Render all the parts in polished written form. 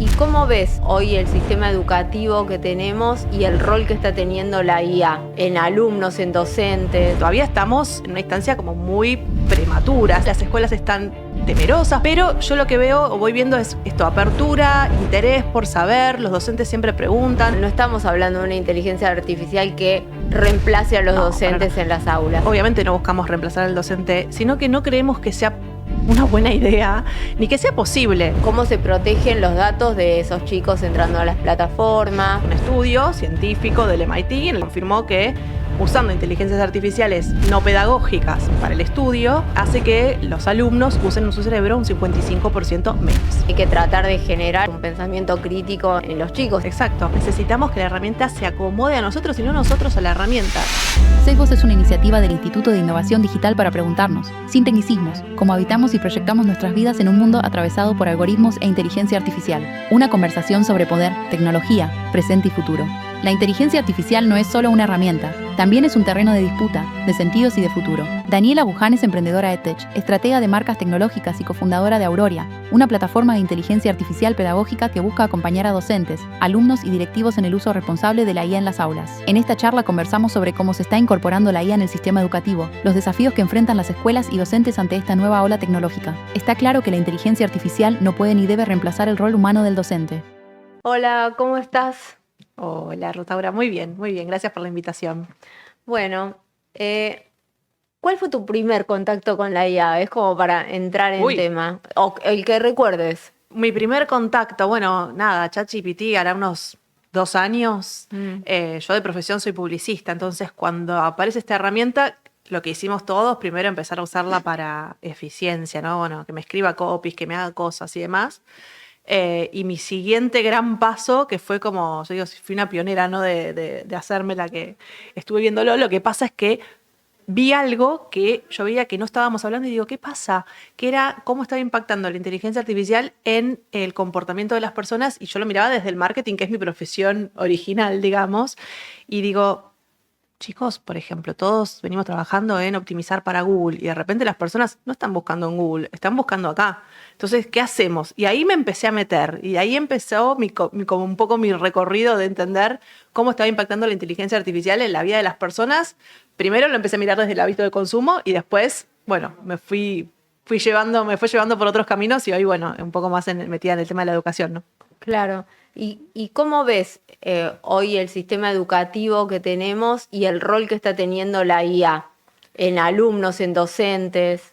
¿Y cómo ves hoy el sistema educativo que tenemos y el rol que está teniendo la IA en alumnos, en docentes? Todavía estamos en una instancia como muy prematura. Las escuelas están temerosas, pero yo lo que veo o voy viendo es esto, apertura, interés por saber, los docentes siempre preguntan. No estamos hablando de una inteligencia artificial que reemplace a los docentes en las aulas. Obviamente no buscamos reemplazar al docente, sino que no creemos que sea una buena idea, ni que sea posible. ¿Cómo se protegen los datos de esos chicos entrando a las plataformas? Un estudio científico del MIT confirmó que usando inteligencias artificiales no pedagógicas para el estudio, hace que los alumnos usen su cerebro un 55% menos. Hay que tratar de generar un pensamiento crítico en los chicos. Exacto. Necesitamos que la herramienta se acomode a nosotros y no nosotros a la herramienta. SafeVoz es una iniciativa del Instituto de Innovación Digital para preguntarnos, sin tecnicismos, cómo habitamos y proyectamos nuestras vidas en un mundo atravesado por algoritmos e inteligencia artificial. Una conversación sobre poder, tecnología, presente y futuro. La inteligencia artificial no es solo una herramienta, también es un terreno de disputa, de sentidos y de futuro. Daniela Buján es emprendedora EdTech, estratega de marcas tecnológicas y cofundadora de Auroria, una plataforma de inteligencia artificial pedagógica que busca acompañar a docentes, alumnos y directivos en el uso responsable de la IA en las aulas. En esta charla conversamos sobre cómo se está incorporando la IA en el sistema educativo, los desafíos que enfrentan las escuelas y docentes ante esta nueva ola tecnológica. Está claro que la inteligencia artificial no puede ni debe reemplazar el rol humano del docente. Hola, ¿cómo estás? Hola, Rosaura, muy bien, gracias por la invitación. Bueno, ¿cuál fue tu primer contacto con la IA? Es como para entrar en tema. O el que recuerdes. Mi primer contacto, bueno, nada, ChatGPT hará unos 2 años. Yo de profesión soy publicista, entonces cuando aparece esta herramienta, lo que hicimos todos, primero empezar a usarla para eficiencia, ¿no? Bueno, que me escriba copies, que me haga cosas y demás. Y mi siguiente gran paso, que fue como, yo digo, fui una pionera, ¿no? de hacerme la que estuve viéndolo, lo que pasa es que vi algo que yo veía que no estábamos hablando y digo, ¿qué pasa? Que era cómo estaba impactando la inteligencia artificial en el comportamiento de las personas, y yo lo miraba desde el marketing, que es mi profesión original, digamos, y digo, chicos, por ejemplo, todos venimos trabajando en optimizar para Google y de repente las personas no están buscando en Google, están buscando acá. Entonces, ¿qué hacemos? Y ahí me empecé a meter y ahí empezó como un poco mi recorrido de entender cómo estaba impactando la inteligencia artificial en la vida de las personas. Primero lo empecé a mirar desde el hábito de consumo y después, bueno, me fue llevando por otros caminos y hoy, bueno, un poco más metida en el tema de la educación, ¿no? Claro. ¿Y cómo ves hoy el sistema educativo que tenemos y el rol que está teniendo la IA en alumnos, en docentes?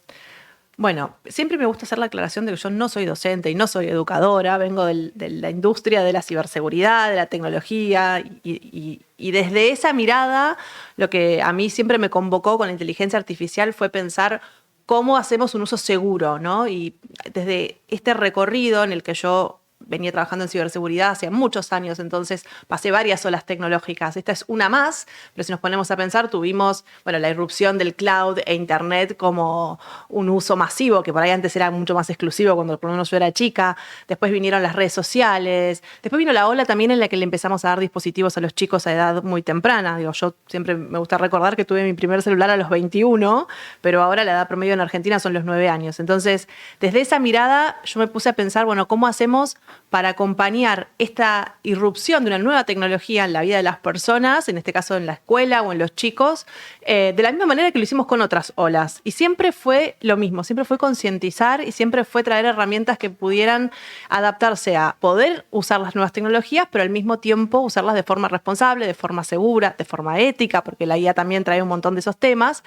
Bueno, siempre me gusta hacer la aclaración de que yo no soy docente y no soy educadora, vengo de la industria de la ciberseguridad, de la tecnología y desde esa mirada lo que a mí siempre me convocó con la inteligencia artificial fue pensar cómo hacemos un uso seguro, ¿no? Y desde este recorrido en el que yo venía trabajando en ciberseguridad hace muchos años, entonces pasé varias olas tecnológicas. Esta es una más, pero si nos ponemos a pensar, tuvimos, bueno, la irrupción del cloud e internet como un uso masivo, que por ahí antes era mucho más exclusivo cuando por lo menos yo era chica. Después vinieron las redes sociales. Después vino la ola también en la que le empezamos a dar dispositivos a los chicos a edad muy temprana. Digo, yo siempre me gusta recordar que tuve mi primer celular a los 21, pero ahora la edad promedio en Argentina son los 9 años. Entonces, desde esa mirada yo me puse a pensar, bueno, ¿cómo hacemos para acompañar esta irrupción de una nueva tecnología en la vida de las personas, en este caso en la escuela o en los chicos, de la misma manera que lo hicimos con otras olas? Y siempre fue lo mismo, siempre fue concientizar y siempre fue traer herramientas que pudieran adaptarse a poder usar las nuevas tecnologías, pero al mismo tiempo usarlas de forma responsable, de forma segura, de forma ética, porque la IA también trae un montón de esos temas.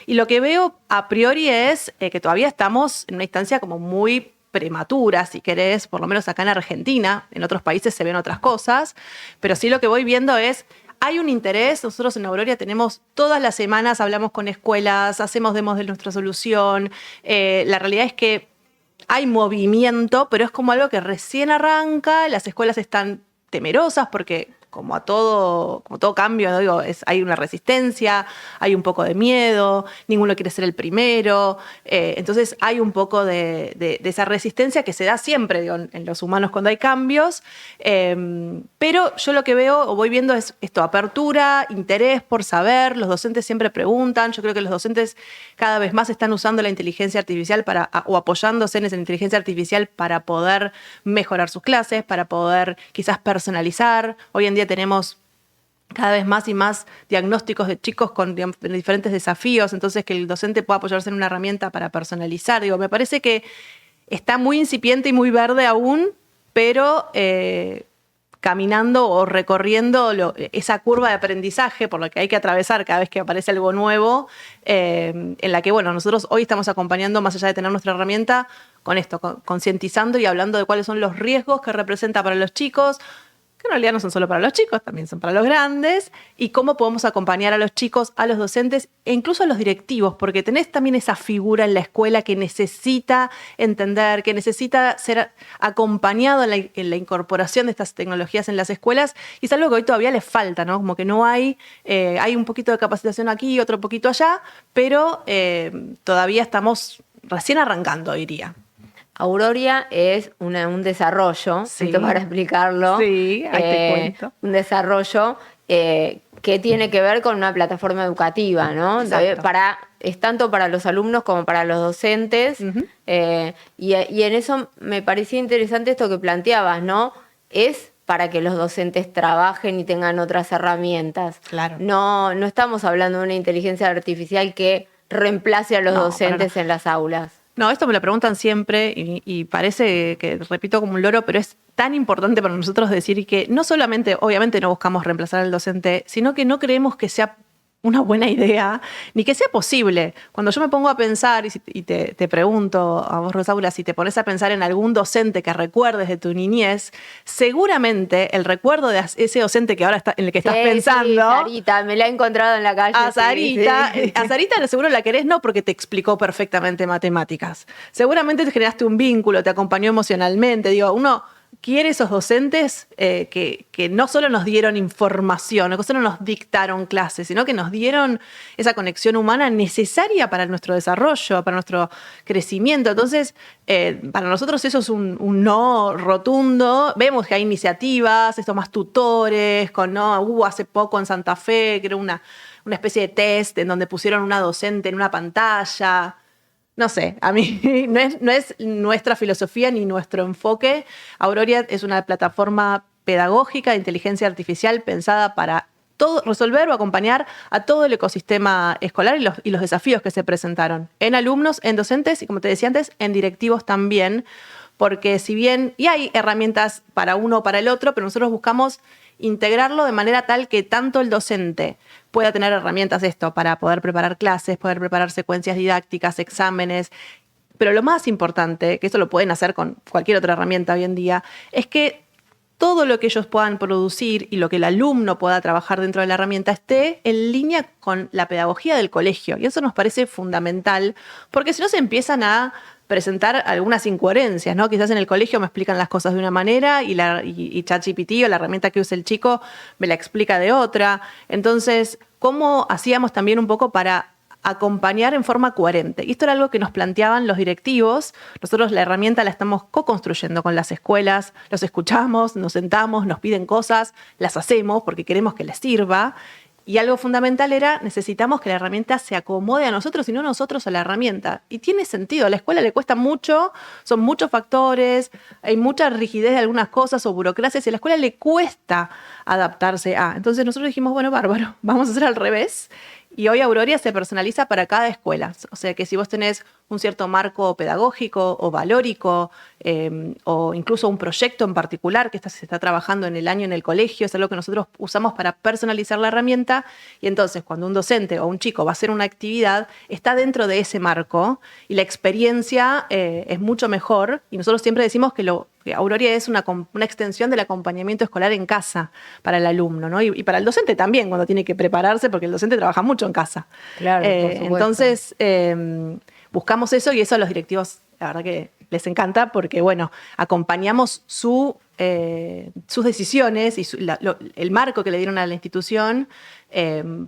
Y lo que veo a priori es que todavía estamos en una instancia como muy prematura, si querés, por lo menos acá en Argentina. En otros países se ven otras cosas, pero sí lo que voy viendo es, hay un interés. Nosotros en Auroria tenemos todas las semanas, hablamos con escuelas, hacemos demos de nuestra solución. La realidad es que hay movimiento, pero es como algo que recién arranca, las escuelas están temerosas porque como todo cambio, ¿no? Digo, hay una resistencia, hay un poco de miedo, ninguno quiere ser el primero, entonces hay un poco de esa resistencia que se da siempre, digo, en los humanos cuando hay cambios, pero yo lo que veo o voy viendo es esto, apertura, interés por saber, los docentes siempre preguntan, yo creo que los docentes cada vez más están usando la inteligencia artificial o apoyándose en esa inteligencia artificial para poder mejorar sus clases, para poder quizás personalizar. Hoy en día tenemos cada vez más y más diagnósticos de chicos con diferentes desafíos, entonces que el docente pueda apoyarse en una herramienta para personalizar. Digo, me parece que está muy incipiente y muy verde aún, pero caminando o recorriendo esa curva de aprendizaje por la que hay que atravesar cada vez que aparece algo nuevo, en la que, bueno, nosotros hoy estamos acompañando, más allá de tener nuestra herramienta, con esto, concientizando y hablando de cuáles son los riesgos que representa para los chicos, que en realidad no son solo para los chicos, también son para los grandes, y cómo podemos acompañar a los chicos, a los docentes e incluso a los directivos, porque tenés también esa figura en la escuela que necesita entender, que necesita ser acompañado en la incorporación de estas tecnologías en las escuelas, y es algo que hoy todavía les falta, ¿no? Como que no hay un poquito de capacitación aquí, otro poquito allá, pero todavía estamos recién arrancando, diría. Auroria es un desarrollo, Sí. esto para explicarlo. Sí, ahí te cuento. Un desarrollo que tiene que ver con una plataforma educativa, ¿no? Exacto. Es tanto para los alumnos como para los docentes. Ujú. Y en eso me parecía interesante esto que planteabas, ¿no? Es para que los docentes trabajen y tengan otras herramientas. Claro. No estamos hablando de una inteligencia artificial que reemplace a los No, docentes para en las aulas. No, esto me lo preguntan siempre y parece que repito como un loro, pero es tan importante para nosotros decir que no solamente, obviamente no buscamos reemplazar al docente, sino que no creemos que sea una buena idea, ni que sea posible. Cuando yo me pongo a pensar y te pregunto a vos, Rosaura, si te pones a pensar en algún docente que recuerdes de tu niñez, seguramente el recuerdo de ese docente que ahora en el que estás pensando... Sí, Sarita, me la he encontrado en la calle. A Sarita, sí. a Sarita seguro la querés no porque te explicó perfectamente matemáticas. Seguramente te generaste un vínculo, te acompañó emocionalmente. Digo, uno quiere esos docentes que no solo nos dieron información, no solo nos dictaron clases, sino que nos dieron esa conexión humana necesaria para nuestro desarrollo, para nuestro crecimiento. Entonces, para nosotros eso es un no rotundo. Vemos que hay iniciativas, esto más tutores, hubo hace poco en Santa Fe, que era una especie de test en donde pusieron una docente en una pantalla. No sé, a mí no es nuestra filosofía ni nuestro enfoque. Auroria es una plataforma pedagógica de inteligencia artificial pensada para resolver o acompañar a todo el ecosistema escolar y los desafíos que se presentaron en alumnos, en docentes y, como te decía antes, en directivos también, porque si bien y hay herramientas para uno o para el otro, pero nosotros buscamos integrarlo de manera tal que tanto el docente pueda tener herramientas para poder preparar clases, poder preparar secuencias didácticas, exámenes. Pero lo más importante, que eso lo pueden hacer con cualquier otra herramienta hoy en día, es que todo lo que ellos puedan producir y lo que el alumno pueda trabajar dentro de la herramienta esté en línea con la pedagogía del colegio. Y eso nos parece fundamental, porque si no se empiezan a presentar algunas incoherencias, ¿no? Quizás en el colegio me explican las cosas de una manera y ChatGPT o la herramienta que usa el chico me la explica de otra. Entonces, ¿cómo hacíamos también un poco para acompañar en forma coherente? Y esto era algo que nos planteaban los directivos. Nosotros la herramienta la estamos co-construyendo con las escuelas, los escuchamos, nos sentamos, nos piden cosas, las hacemos porque queremos que les sirva. Y algo fundamental necesitamos que la herramienta se acomode a nosotros y no nosotros a la herramienta. Y tiene sentido, a la escuela le cuesta mucho, son muchos factores, hay mucha rigidez de algunas cosas o burocracias y a la escuela le cuesta adaptarse a. Entonces nosotros dijimos, bueno, bárbaro, vamos a hacer al revés. Y hoy Auroria se personaliza para cada escuela. O sea que si vos tenés un cierto marco pedagógico o valórico o incluso un proyecto en particular que se está trabajando en el año en el colegio, es algo que nosotros usamos para personalizar la herramienta. Y entonces cuando un docente o un chico va a hacer una actividad, está dentro de ese marco y la experiencia es mucho mejor. Y nosotros siempre decimos que Auroria es una extensión del acompañamiento escolar en casa para el alumno, ¿no? Y para el docente también, cuando tiene que prepararse, porque el docente trabaja mucho en casa. Claro, por supuesto. Entonces, buscamos eso y eso a los directivos, la verdad que les encanta, porque, bueno, acompañamos su sus decisiones y el marco que le dieron a la institución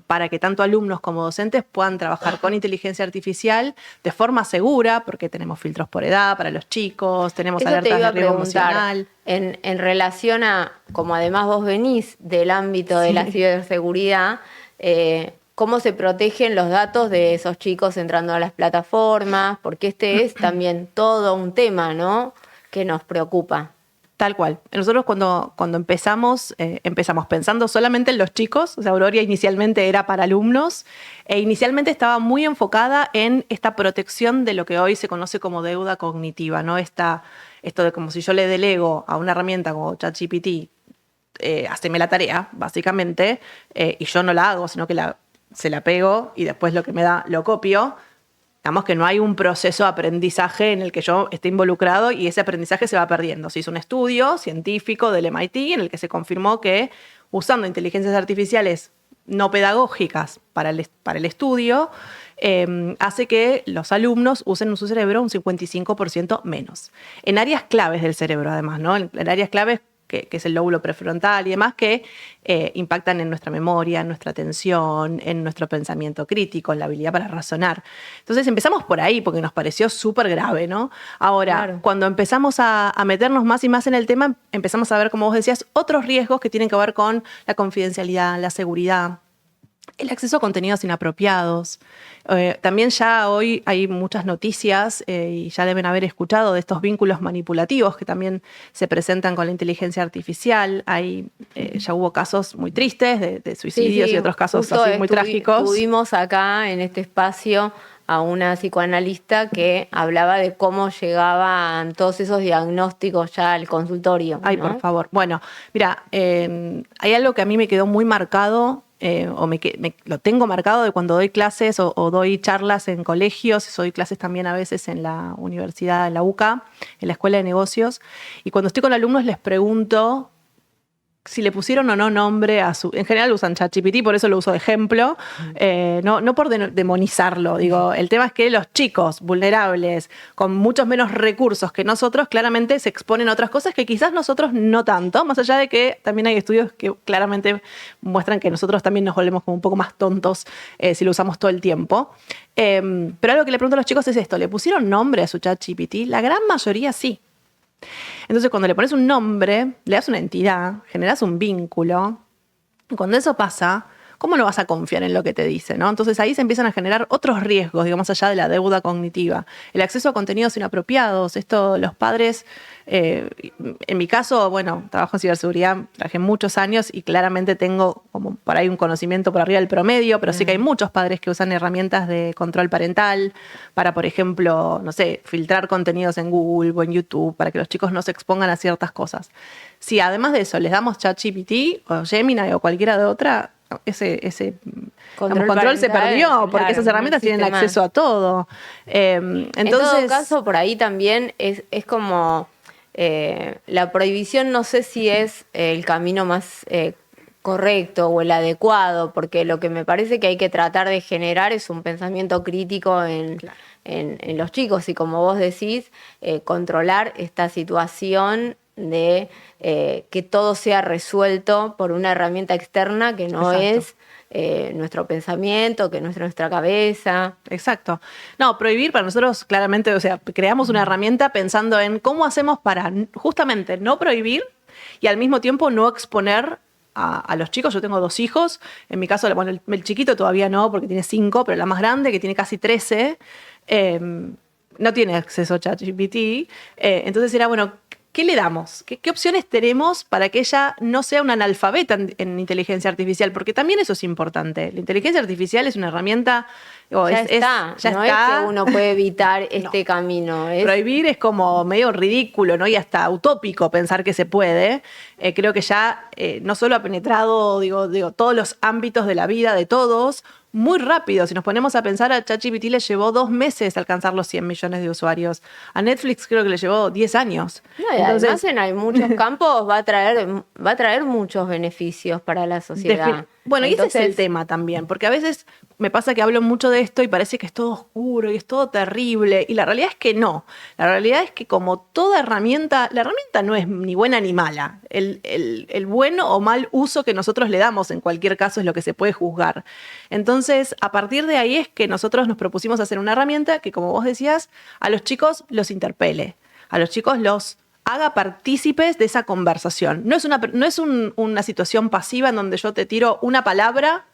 para que tanto alumnos como docentes puedan trabajar con inteligencia artificial de forma segura, porque tenemos filtros por edad para los chicos, tenemos Eso te alertas iba de a riesgo preguntar, emocional. en relación a, como además vos venís del ámbito de la ciberseguridad, ¿cómo se protegen los datos de esos chicos entrando a las plataformas? Porque este es también todo un tema, ¿no?, que nos preocupa. Tal cual. Nosotros cuando empezamos pensando solamente en los chicos. O sea, Auroria inicialmente era para alumnos e inicialmente estaba muy enfocada en esta protección de lo que hoy se conoce como deuda cognitiva, ¿no? Esto de como si yo le delego a una herramienta como ChatGPT, haceme la tarea, básicamente, y yo no la hago, sino que se la pego y después lo que me da lo copio. Digamos que no hay un proceso de aprendizaje en el que yo esté involucrado y ese aprendizaje se va perdiendo. Se hizo un estudio científico del MIT en el que se confirmó que usando inteligencias artificiales no pedagógicas para el estudio, hace que los alumnos usen su cerebro un 55% menos. En áreas claves del cerebro, además, ¿no? En áreas claves que es el lóbulo prefrontal y demás, que impactan en nuestra memoria, en nuestra atención, en nuestro pensamiento crítico, en la habilidad para razonar. Entonces empezamos por ahí porque nos pareció súper grave, ¿no? Ahora, Claro. cuando empezamos a meternos más y más en el tema, empezamos a ver, como vos decías, otros riesgos que tienen que ver con la confidencialidad, la seguridad, el acceso a contenidos inapropiados. También ya hoy hay muchas noticias y ya deben haber escuchado de estos vínculos manipulativos que también se presentan con la inteligencia artificial. Ya hubo casos muy tristes de suicidios y otros casos justo así muy trágicos. Tuvimos acá en este espacio a una psicoanalista que hablaba de cómo llegaban todos esos diagnósticos ya al consultorio. Ay, ¿no? por favor. Bueno, mira, hay algo que a mí me quedó muy marcado, lo tengo marcado de cuando doy clases o doy charlas en colegios, doy clases también a veces en la universidad, en la UCA, en la Escuela de Negocios, y cuando estoy con alumnos les pregunto si le pusieron o no nombre a su... En general usan ChatGPT, por eso lo uso de ejemplo, no por demonizarlo. Digo, el tema es que los chicos vulnerables, con muchos menos recursos que nosotros, claramente se exponen a otras cosas que quizás nosotros no tanto, más allá de que también hay estudios que claramente muestran que nosotros también nos volvemos como un poco más tontos si lo usamos todo el tiempo. Pero algo que le pregunto a los chicos es esto, ¿le pusieron nombre a su ChatGPT? La gran mayoría sí. Entonces, cuando le pones un nombre, le das una entidad, generas un vínculo, y cuando eso pasa, ¿cómo no vas a confiar en lo que te dice, ¿no? Entonces ahí se empiezan a generar otros riesgos, digamos, más allá de la deuda cognitiva. El acceso a contenidos inapropiados, esto los padres, en mi caso, bueno, trabajo en ciberseguridad, trabajé muchos años y claramente tengo como por ahí un conocimiento por arriba del promedio, pero sí que hay muchos padres que usan herramientas de control parental para, por ejemplo, no sé, filtrar contenidos en Google o en YouTube para que los chicos no se expongan a ciertas cosas. Si además de eso les damos ChatGPT o Gemini o cualquiera de otra, ese control se perdió, porque claro, esas herramientas tienen acceso a todo. Entonces, en todo caso, por ahí también es como la prohibición, no sé si es el camino más correcto o el adecuado, porque lo que me parece que hay que tratar de generar es un pensamiento crítico en los chicos y, como vos decís, controlar esta situación de que todo sea resuelto por una herramienta externa que no Exacto. es nuestro pensamiento, que no es nuestra cabeza. Exacto. No, prohibir para nosotros claramente, o sea, creamos una herramienta pensando en cómo hacemos para justamente no prohibir y al mismo tiempo no exponer a los chicos. Yo tengo 2 hijos, en mi caso, bueno, el chiquito todavía no, porque tiene 5, pero la más grande, que tiene casi 13, no tiene acceso a ChatGPT. Entonces era, bueno, ¿qué le damos? ¿Qué opciones tenemos para que ella no sea una analfabeta en inteligencia artificial? Porque también eso es importante. La inteligencia artificial es una herramienta... No es que uno puede evitar este camino. Prohibir es como medio ridículo, ¿no? Y hasta utópico pensar que se puede. Creo que ya no solo ha penetrado, digo, todos los ámbitos de la vida de todos, muy rápido. Si nos ponemos a pensar, a ChatGPT le llevó 2 meses alcanzar los 100 millones de usuarios. A Netflix creo que le llevó 10 años. No, y además hay muchos campos va a traer muchos beneficios para la sociedad. Bueno, y ese es el Entonces, tema también, porque a veces me pasa que hablo mucho de esto y parece que es todo oscuro y es todo terrible, y la realidad es que no. La realidad es que como toda herramienta, la herramienta no es ni buena ni mala. El bueno o mal uso que nosotros le damos en cualquier caso es lo que se puede juzgar. Entonces, a partir de ahí es que nosotros nos propusimos hacer una herramienta que, como vos decías, a los chicos los interpele, a los chicos los haga partícipes de esa conversación. No es una situación pasiva en donde yo te tiro una palabra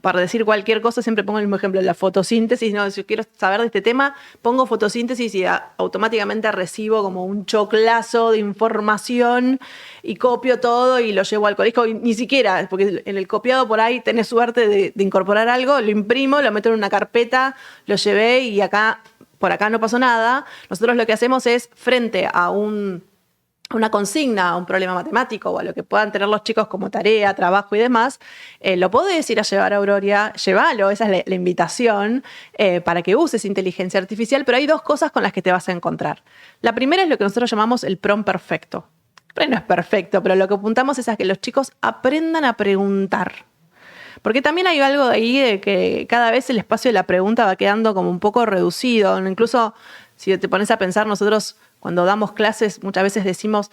para decir cualquier cosa. Siempre pongo el mismo ejemplo, la fotosíntesis. No, si yo quiero saber de este tema, pongo fotosíntesis y automáticamente recibo como un choclazo de información y copio todo y lo llevo al colegio. Y ni siquiera, porque en el copiado por ahí tenés suerte de incorporar algo, lo imprimo, lo meto en una carpeta, lo llevé y por acá no pasó nada. Nosotros lo que hacemos es, frente a una consigna, a un problema matemático o a lo que puedan tener los chicos como tarea, trabajo y demás, lo podés ir a llevar a Auroria, llévalo, esa es la invitación, para que uses inteligencia artificial, pero hay dos cosas con las que te vas a encontrar. La primera es lo que nosotros llamamos el prompt perfecto. Pero no es perfecto, pero lo que apuntamos es a que los chicos aprendan a preguntar. Porque también hay algo de ahí de que cada vez el espacio de la pregunta va quedando como un poco reducido. Incluso si te pones a pensar, nosotros cuando damos clases muchas veces decimos,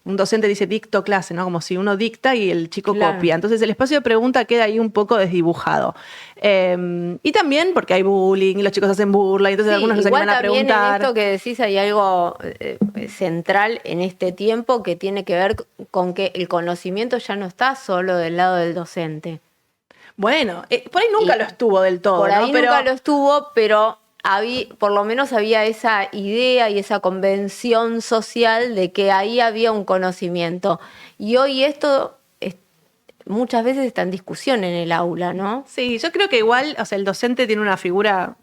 un docente dice dicto clase, ¿no? Como si uno dicta y el chico copia. Entonces el espacio de pregunta queda ahí un poco desdibujado. Y también porque hay bullying y los chicos hacen burla y entonces algunos nos animan a preguntar. Igual también en esto que decís hay algo central en este tiempo que tiene que ver con que el conocimiento ya no está solo del lado del docente. Bueno, por ahí nunca lo estuvo del todo. Por ahí ¿no? nunca lo estuvo, pero por lo menos había esa idea y esa convención social de que ahí había un conocimiento. Y hoy esto muchas veces está en discusión en el aula, ¿no? Sí, yo creo que igual, o sea, el docente tiene una figura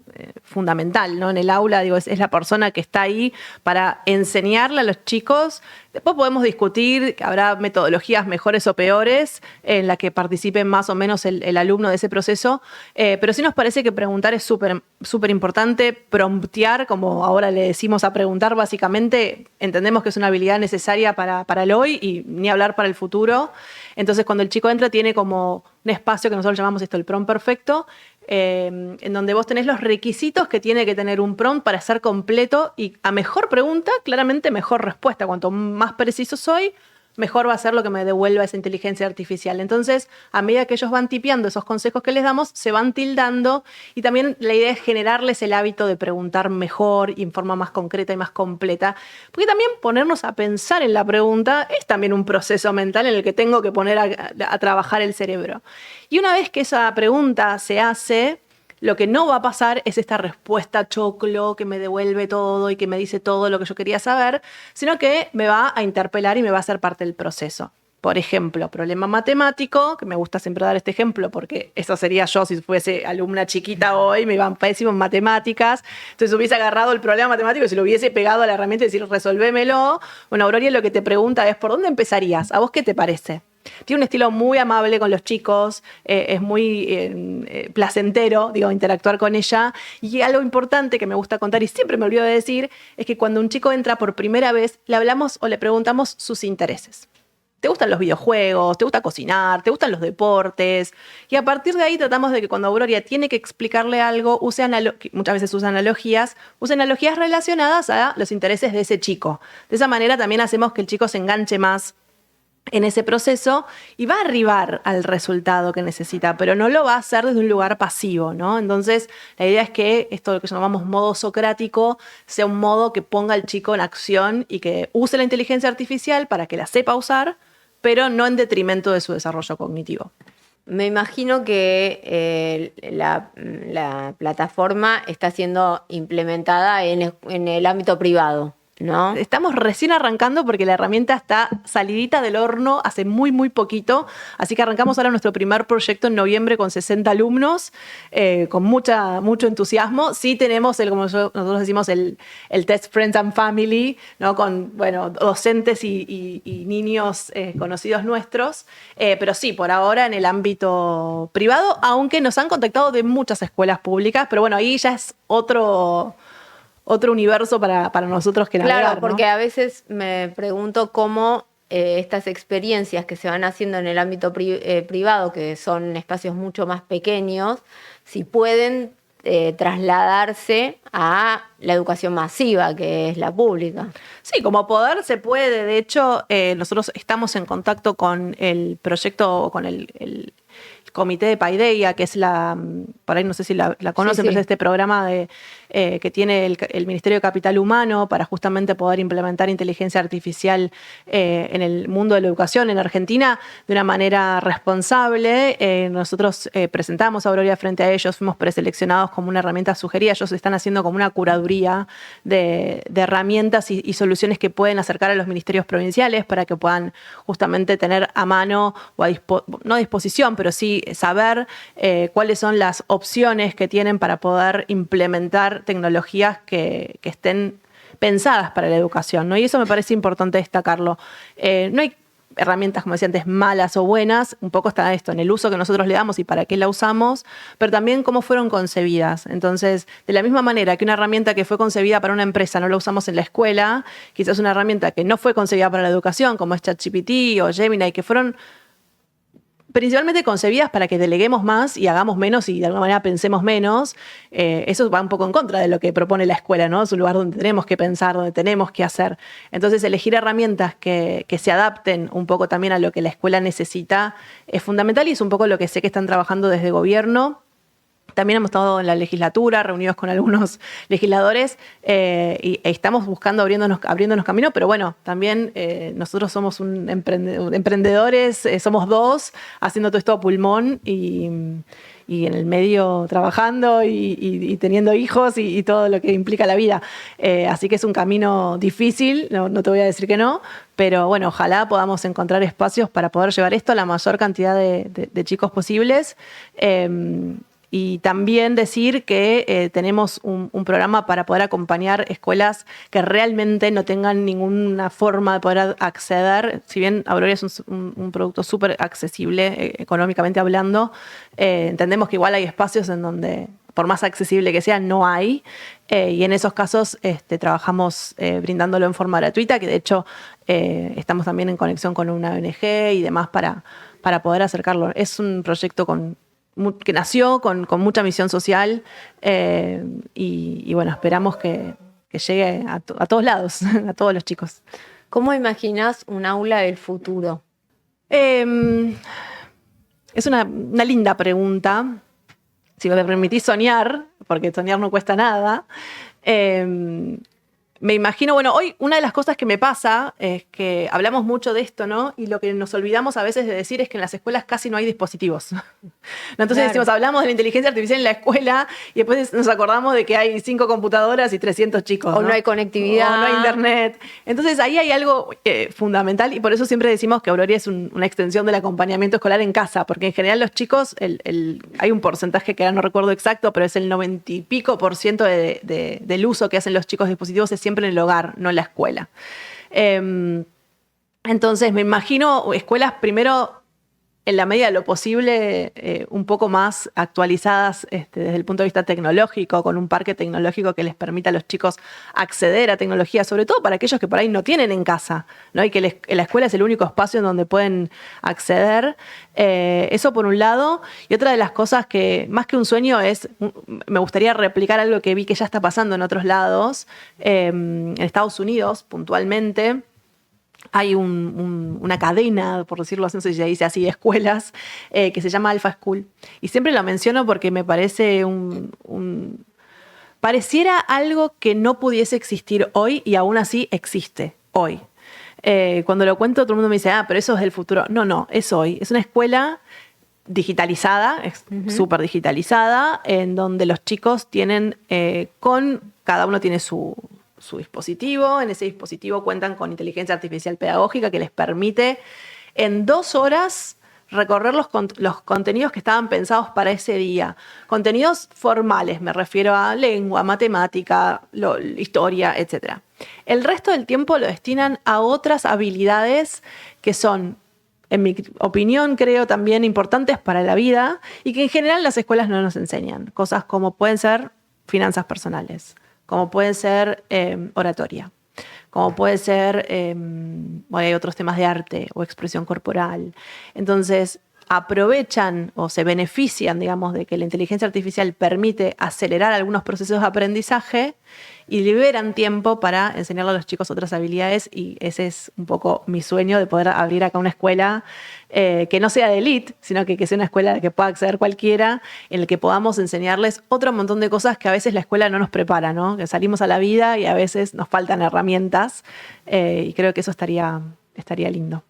fundamental, ¿no? En el aula, digo, es la persona que está ahí para enseñarle a los chicos. Después podemos discutir, habrá metodologías mejores o peores en las que participe más o menos el alumno de ese proceso, pero sí nos parece que preguntar es súper importante. Promptear, como ahora le decimos a preguntar, básicamente entendemos que es una habilidad necesaria para el hoy y ni hablar para el futuro. Entonces, cuando el chico entra, tiene como un espacio que nosotros llamamos esto el prompt perfecto, en donde vos tenés los requisitos que tiene que tener un prompt para ser completo y a mejor pregunta, claramente mejor respuesta. Cuanto más preciso soy, mejor va a ser lo que me devuelva esa inteligencia artificial. Entonces, a medida que ellos van tipeando esos consejos que les damos, se van tildando y también la idea es generarles el hábito de preguntar mejor y en forma más concreta y más completa. Porque también ponernos a pensar en la pregunta es también un proceso mental en el que tengo que poner a trabajar el cerebro. Y una vez que esa pregunta se hace, lo que no va a pasar es esta respuesta choclo que me devuelve todo y que me dice todo lo que yo quería saber, sino que me va a interpelar y me va a hacer parte del proceso. Por ejemplo, problema matemático, que me gusta siempre dar este ejemplo porque eso sería yo si fuese alumna chiquita hoy, me iban pésimo en matemáticas, entonces hubiese agarrado el problema matemático y se lo hubiese pegado a la herramienta y decir resolvémelo. Bueno, Auroria lo que te pregunta es ¿por dónde empezarías? ¿A vos qué te parece? Tiene un estilo muy amable con los chicos, es muy placentero, digo, interactuar con ella. Y algo importante que me gusta contar y siempre me olvido de decir es que cuando un chico entra por primera vez, le hablamos o le preguntamos sus intereses. ¿Te gustan los videojuegos? ¿Te gusta cocinar? ¿Te gustan los deportes? Y a partir de ahí tratamos de que cuando Auroria tiene que explicarle algo, muchas veces usa analogías relacionadas a los intereses de ese chico. De esa manera también hacemos que el chico se enganche más en ese proceso y va a arribar al resultado que necesita, pero no lo va a hacer desde un lugar pasivo, ¿no? Entonces, la idea es que esto lo que llamamos modo socrático sea un modo que ponga al chico en acción y que use la inteligencia artificial para que la sepa usar, pero no en detrimento de su desarrollo cognitivo. Me imagino que la plataforma está siendo implementada en el ámbito privado, ¿no? Estamos recién arrancando porque la herramienta está salidita del horno hace muy, muy poquito. Así que arrancamos ahora nuestro primer proyecto en noviembre con 60 alumnos, con mucho entusiasmo. Sí tenemos, como nosotros decimos, el Test Friends and Family, ¿no? Con docentes y niños conocidos nuestros. Pero sí, por ahora en el ámbito privado, aunque nos han contactado de muchas escuelas públicas. Pero bueno, ahí ya es otro universo para nosotros que navegar, claro, ¿no? porque a veces me pregunto cómo estas experiencias que se van haciendo en el ámbito privado, que son espacios mucho más pequeños, si pueden trasladarse a la educación masiva, que es la pública. Sí, como poder se puede. De hecho, nosotros estamos en contacto con el proyecto, con el comité de Paideia, que es por ahí no sé si la conocen, pero es este programa que tiene el Ministerio de Capital Humano para justamente poder implementar inteligencia artificial en el mundo de la educación en Argentina de una manera responsable. Nosotros presentamos a Aurora frente a ellos, fuimos preseleccionados como una herramienta sugerida. Ellos están haciendo como una curaduría de herramientas y soluciones que pueden acercar a los ministerios provinciales para que puedan justamente tener a mano, o no a disposición, pero sí saber cuáles son las opciones que tienen para poder implementar tecnologías que estén pensadas para la educación, ¿no? Y eso me parece importante destacarlo. No hay herramientas, como decía antes, malas o buenas, un poco está esto, en el uso que nosotros le damos y para qué la usamos, pero también cómo fueron concebidas. Entonces, de la misma manera que una herramienta que fue concebida para una empresa no la usamos en la escuela, quizás una herramienta que no fue concebida para la educación, como es ChatGPT o Gemini, que fueron principalmente concebidas para que deleguemos más y hagamos menos y de alguna manera pensemos menos. Eso va un poco en contra de lo que propone la escuela, ¿no? Es un lugar donde tenemos que pensar, donde tenemos que hacer. Entonces, elegir herramientas que se adapten un poco también a lo que la escuela necesita es fundamental y es un poco lo que sé que están trabajando desde gobierno. También hemos estado en la legislatura, reunidos con algunos legisladores y estamos buscando, abriéndonos camino, pero bueno, también nosotros somos emprendedores, somos dos, haciendo todo esto a pulmón y en el medio trabajando y teniendo hijos y todo lo que implica la vida. Así que es un camino difícil, no te voy a decir que no, pero bueno, ojalá podamos encontrar espacios para poder llevar esto a la mayor cantidad de chicos posibles. Y también decir que tenemos un programa para poder acompañar escuelas que realmente no tengan ninguna forma de poder acceder. Si bien Aurora es un producto súper accesible económicamente hablando, entendemos que igual hay espacios en donde, por más accesible que sea, no hay. Y en esos casos trabajamos brindándolo en forma gratuita, que de hecho estamos también en conexión con una ONG y demás para poder acercarlo. Es un proyecto que nació con mucha misión social y bueno, esperamos que llegue a todos lados, a todos los chicos. ¿Cómo imaginas un aula del futuro? Es una linda pregunta. Si me permitís soñar, porque soñar no cuesta nada. Me imagino, bueno, hoy una de las cosas que me pasa es que hablamos mucho de esto, ¿no? Y lo que nos olvidamos a veces de decir es que en las escuelas casi no hay dispositivos. Entonces claro, decimos, hablamos de la inteligencia artificial en la escuela y después nos acordamos de que hay 5 computadoras y 300 chicos. O no hay conectividad. O no hay internet. Entonces ahí hay algo fundamental y por eso siempre decimos que Aurora es una extensión del acompañamiento escolar en casa, porque en general los chicos, hay un porcentaje que ahora no recuerdo exacto, pero es el 90 y pico % del uso que hacen los chicos de dispositivos es siempre en el hogar, no en la escuela. Entonces me imagino escuelas primero en la medida de lo posible un poco más actualizadas desde el punto de vista tecnológico, con un parque tecnológico que les permita a los chicos acceder a tecnología, sobre todo para aquellos que por ahí no tienen en casa, ¿no? Y que la escuela es el único espacio en donde pueden acceder. Eso por un lado. Y otra de las cosas que, más que un sueño, me gustaría replicar algo que vi que ya está pasando en otros lados, en Estados Unidos puntualmente. Hay una cadena, por decirlo así, no sé si se dice así, de escuelas, que se llama Alpha School. Y siempre lo menciono porque me parece pareciera algo que no pudiese existir hoy y aún así existe hoy. Cuando lo cuento todo el mundo me dice, pero eso es del futuro. No, es hoy. Es una escuela digitalizada, súper digitalizada, en donde los chicos tienen, cada uno tiene su dispositivo. En ese dispositivo cuentan con inteligencia artificial pedagógica que les permite en 2 horas recorrer los contenidos que estaban pensados para ese día. Contenidos formales, me refiero a lengua, matemática, historia, etc. El resto del tiempo lo destinan a otras habilidades que son, en mi opinión, creo también importantes para la vida y que en general las escuelas no nos enseñan. Cosas como pueden ser finanzas personales, como pueden ser oratoria, como puede ser, bueno, hay otros temas de arte o expresión corporal. Entonces, aprovechan o se benefician, digamos, de que la inteligencia artificial permite acelerar algunos procesos de aprendizaje y liberan tiempo para enseñarle a los chicos otras habilidades, y ese es un poco mi sueño, de poder abrir acá una escuela que no sea de élite, sino que sea una escuela que pueda acceder cualquiera, en la que podamos enseñarles otro montón de cosas que a veces la escuela no nos prepara, ¿no? Que salimos a la vida y a veces nos faltan herramientas, y creo que eso estaría lindo.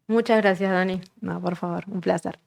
Muchas gracias, Dani. No, por favor, un placer.